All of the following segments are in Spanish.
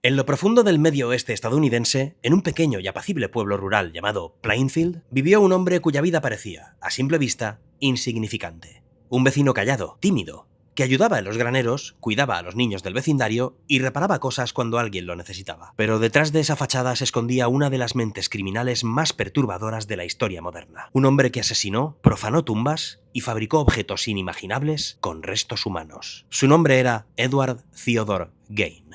En lo profundo del medio oeste estadounidense, en un pequeño y apacible pueblo rural llamado Plainfield, vivió un hombre cuya vida parecía, a simple vista, insignificante. Un vecino callado, tímido, que ayudaba en los graneros, cuidaba a los niños del vecindario y reparaba cosas cuando alguien lo necesitaba. Pero detrás de esa fachada se escondía una de las mentes criminales más perturbadoras de la historia moderna. Un hombre que asesinó, profanó tumbas y fabricó objetos inimaginables con restos humanos. Su nombre era Edward Theodore Gain.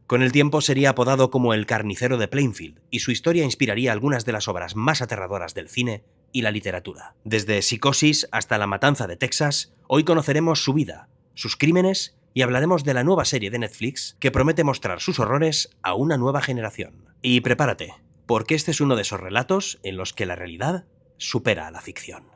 Con el tiempo sería apodado como el carnicero de Plainfield, y su historia inspiraría algunas de las obras más aterradoras del cine y la literatura. Desde Psicosis hasta La matanza de Texas, hoy conoceremos su vida, sus crímenes y hablaremos de la nueva serie de Netflix que promete mostrar sus horrores a una nueva generación. Y prepárate, porque este es uno de esos relatos en los que la realidad supera a la ficción.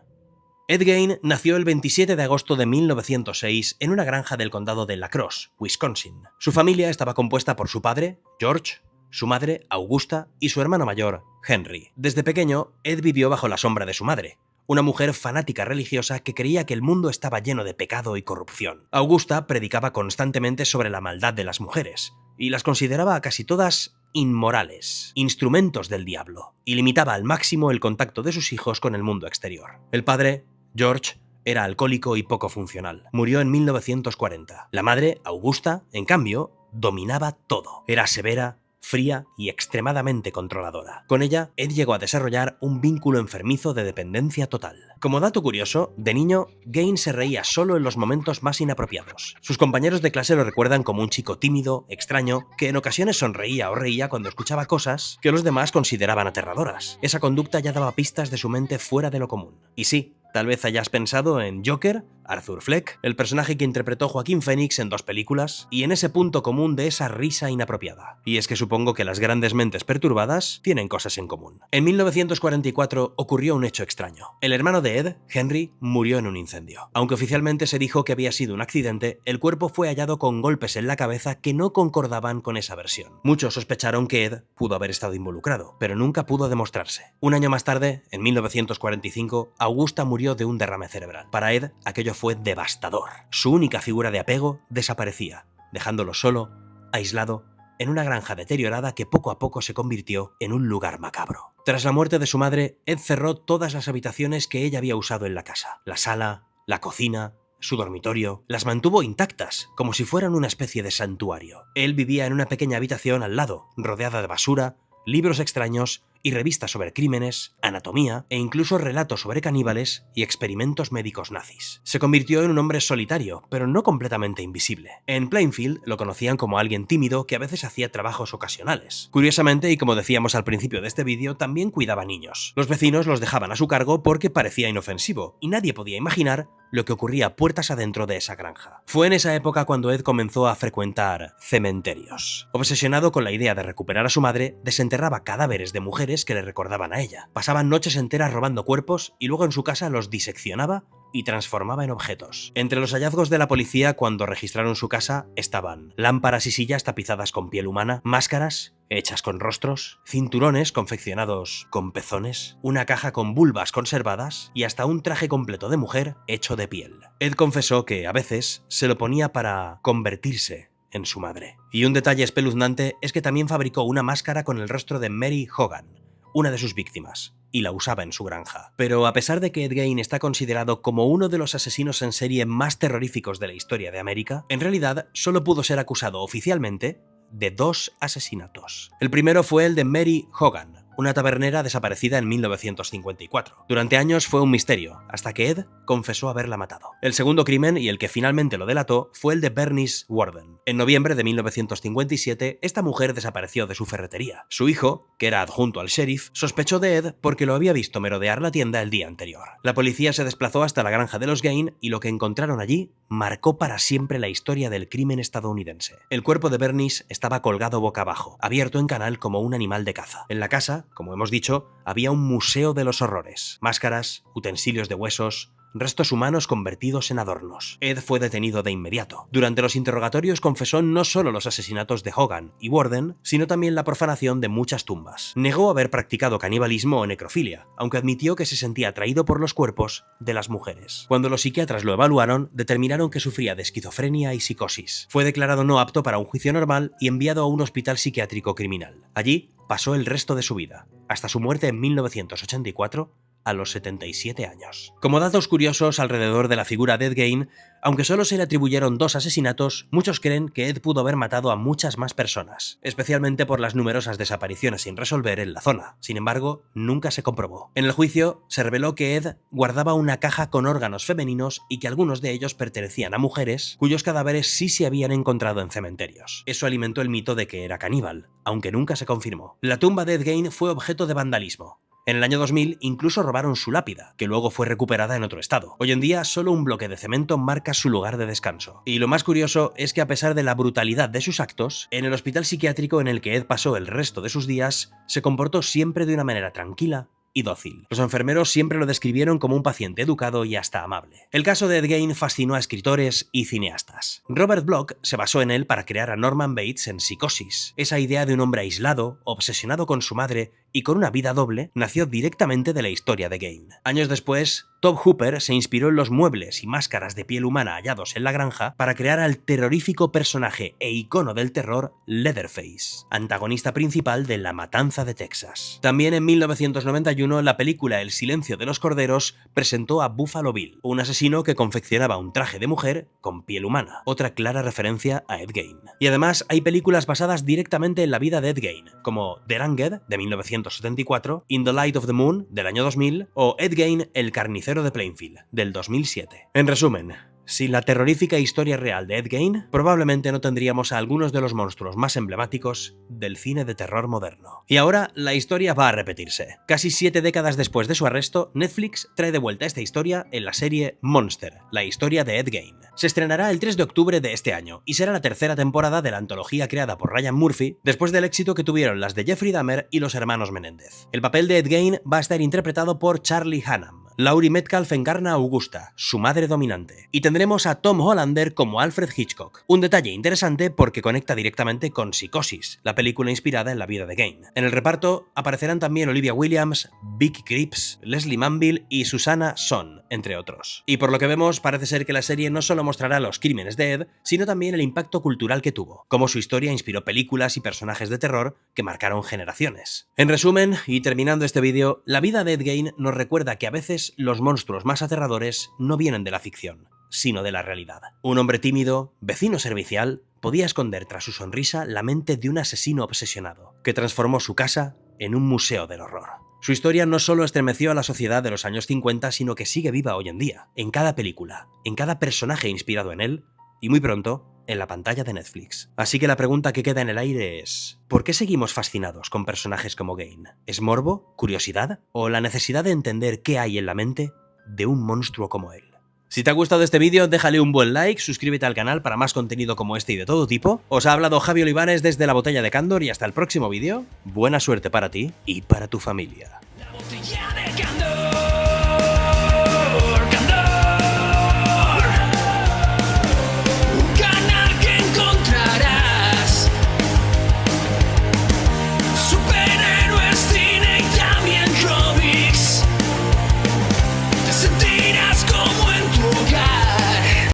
Ed Gein nació el 27 de agosto de 1906 en una granja del condado de La Crosse, Wisconsin. Su familia estaba compuesta por su padre, George, su madre, Augusta, y su hermano mayor, Henry. Desde pequeño, Ed vivió bajo la sombra de su madre, una mujer fanática religiosa que creía que el mundo estaba lleno de pecado y corrupción. Augusta predicaba constantemente sobre la maldad de las mujeres, y las consideraba a casi todas inmorales, instrumentos del diablo, y limitaba al máximo el contacto de sus hijos con el mundo exterior. El padre, George, era alcohólico y poco funcional. Murió en 1940. La madre, Augusta, en cambio, dominaba todo. Era severa, fría y extremadamente controladora. Con ella, Ed llegó a desarrollar un vínculo enfermizo de dependencia total. Como dato curioso, de niño, Gain se reía solo en los momentos más inapropiados. Sus compañeros de clase lo recuerdan como un chico tímido, extraño, que en ocasiones sonreía o reía cuando escuchaba cosas que los demás consideraban aterradoras. Esa conducta ya daba pistas de su mente fuera de lo común. Y sí, tal vez hayas pensado en Joker, Arthur Fleck, el personaje que interpretó Joaquín Phoenix en 2 películas, y en ese punto común de esa risa inapropiada. Y es que supongo que las grandes mentes perturbadas tienen cosas en común. En 1944 ocurrió un hecho extraño. El hermano de Ed, Henry, murió en un incendio. Aunque oficialmente se dijo que había sido un accidente, el cuerpo fue hallado con golpes en la cabeza que no concordaban con esa versión. Muchos sospecharon que Ed pudo haber estado involucrado, pero nunca pudo demostrarse. Un año más tarde, en 1945, Augusta murió de un derrame cerebral. Para Ed, aquello fue devastador. Su única figura de apego desaparecía, dejándolo solo, aislado, en una granja deteriorada que poco a poco se convirtió en un lugar macabro. Tras la muerte de su madre, Ed cerró todas las habitaciones que ella había usado en la casa. La sala, la cocina, su dormitorio, las mantuvo intactas, como si fueran una especie de santuario. Él vivía en una pequeña habitación al lado, rodeada de basura, libros extraños y revistas sobre crímenes, anatomía e incluso relatos sobre caníbales y experimentos médicos nazis. Se convirtió en un hombre solitario, pero no completamente invisible. En Plainfield lo conocían como alguien tímido que a veces hacía trabajos ocasionales. Curiosamente, y como decíamos al principio de este vídeo, también cuidaba niños. Los vecinos los dejaban a su cargo porque parecía inofensivo, y nadie podía imaginar lo que ocurría puertas adentro de esa granja. Fue en esa época cuando Ed comenzó a frecuentar cementerios. Obsesionado con la idea de recuperar a su madre, desenterraba cadáveres de mujeres que le recordaban a ella. Pasaban noches enteras robando cuerpos y luego en su casa los diseccionaba y transformaba en objetos. Entre los hallazgos de la policía cuando registraron su casa estaban lámparas y sillas tapizadas con piel humana, máscaras hechas con rostros, cinturones confeccionados con pezones, una caja con vulvas conservadas y hasta un traje completo de mujer hecho de piel. Ed confesó que a veces se lo ponía para convertirse en su madre. Y un detalle espeluznante es que también fabricó una máscara con el rostro de Mary Hogan, una de sus víctimas, y la usaba en su granja. Pero a pesar de que Ed Gein está considerado como uno de los asesinos en serie más terroríficos de la historia de América, en realidad solo pudo ser acusado oficialmente de 2 asesinatos. El primero fue el de Mary Hogan, una tabernera desaparecida en 1954. Durante años fue un misterio, hasta que Ed confesó haberla matado. El segundo crimen, y el que finalmente lo delató, fue el de Bernice Warden. En noviembre de 1957, esta mujer desapareció de su ferretería. Su hijo, que era adjunto al sheriff, sospechó de Ed porque lo había visto merodear la tienda el día anterior. La policía se desplazó hasta la granja de los Gain y lo que encontraron allí marcó para siempre la historia del crimen estadounidense. El cuerpo de Bernice estaba colgado boca abajo, abierto en canal como un animal de caza. En la casa, como hemos dicho, había un museo de los horrores. Máscaras, utensilios de huesos, restos humanos convertidos en adornos. Ed fue detenido de inmediato. Durante los interrogatorios confesó no solo los asesinatos de Hogan y Warden, sino también la profanación de muchas tumbas. Negó haber practicado canibalismo o necrofilia, aunque admitió que se sentía atraído por los cuerpos de las mujeres. Cuando los psiquiatras lo evaluaron, determinaron que sufría de esquizofrenia y psicosis. Fue declarado no apto para un juicio normal y enviado a un hospital psiquiátrico criminal. Allí pasó el resto de su vida, hasta su muerte en 1984, a los 77 años. Como datos curiosos alrededor de la figura de Ed Gein, aunque solo se le atribuyeron 2 asesinatos, muchos creen que Ed pudo haber matado a muchas más personas, especialmente por las numerosas desapariciones sin resolver en la zona. Sin embargo, nunca se comprobó. En el juicio, se reveló que Ed guardaba una caja con órganos femeninos y que algunos de ellos pertenecían a mujeres cuyos cadáveres sí se habían encontrado en cementerios. Eso alimentó el mito de que era caníbal, aunque nunca se confirmó. La tumba de Ed Gein fue objeto de vandalismo. En el año 2000 incluso robaron su lápida, que luego fue recuperada en otro estado. Hoy en día solo un bloque de cemento marca su lugar de descanso. Y lo más curioso es que a pesar de la brutalidad de sus actos, en el hospital psiquiátrico en el que Ed pasó el resto de sus días, se comportó siempre de una manera tranquila y dócil. Los enfermeros siempre lo describieron como un paciente educado y hasta amable. El caso de Ed Gein fascinó a escritores y cineastas. Robert Bloch se basó en él para crear a Norman Bates en Psicosis. Esa idea de un hombre aislado, obsesionado con su madre y con una vida doble, nació directamente de la historia de Gein. Años después, Tobe Hooper se inspiró en los muebles y máscaras de piel humana hallados en la granja para crear al terrorífico personaje e icono del terror Leatherface, antagonista principal de La Matanza de Texas. También en 1991, la película El silencio de los corderos presentó a Buffalo Bill, un asesino que confeccionaba un traje de mujer con piel humana, otra clara referencia a Ed Gein. Y además hay películas basadas directamente en la vida de Ed Gein, como The Ranged, de 1974, In the Light of the Moon, del año 2000, o Ed Gein, El carnicero de Plainfield, del 2007. En resumen, sin la terrorífica historia real de Ed Gein, probablemente no tendríamos a algunos de los monstruos más emblemáticos del cine de terror moderno. Y ahora la historia va a repetirse. Casi 7 décadas después de su arresto, Netflix trae de vuelta esta historia en la serie Monster, la historia de Ed Gein. Se estrenará el 3 de octubre de este año y será la tercera temporada de la antología creada por Ryan Murphy después del éxito que tuvieron las de Jeffrey Dahmer y los hermanos Menéndez. El papel de Ed Gein va a estar interpretado por Charlie Hunnam. Laurie Metcalf encarna a Augusta, su madre dominante, y tendremos a Tom Hollander como Alfred Hitchcock. Un detalle interesante porque conecta directamente con Psicosis, la película inspirada en la vida de Gein. En el reparto aparecerán también Olivia Williams, Vicky Krieps, Leslie Manville y Susanna Son, entre otros. Y por lo que vemos, parece ser que la serie no solo mostrará los crímenes de Ed, sino también el impacto cultural que tuvo, cómo su historia inspiró películas y personajes de terror que marcaron generaciones. En resumen, y terminando este vídeo, la vida de Ed Gein nos recuerda que a veces los monstruos más aterradores no vienen de la ficción, sino de la realidad. Un hombre tímido, vecino servicial, podía esconder tras su sonrisa la mente de un asesino obsesionado, que transformó su casa en un museo del horror. Su historia no solo estremeció a la sociedad de los años 50, sino que sigue viva hoy en día, en cada película, en cada personaje inspirado en él, y muy pronto, en la pantalla de Netflix. Así que la pregunta que queda en el aire es: ¿por qué seguimos fascinados con personajes como Gein? ¿Es morbo? ¿Curiosidad? ¿O la necesidad de entender qué hay en la mente de un monstruo como él? Si te ha gustado este vídeo, déjale un buen like, suscríbete al canal para más contenido como este y de todo tipo. Os ha hablado Javi Olivares desde La Botella de Candor y hasta el próximo vídeo. Buena suerte para ti y para tu familia. La Botella de Candor.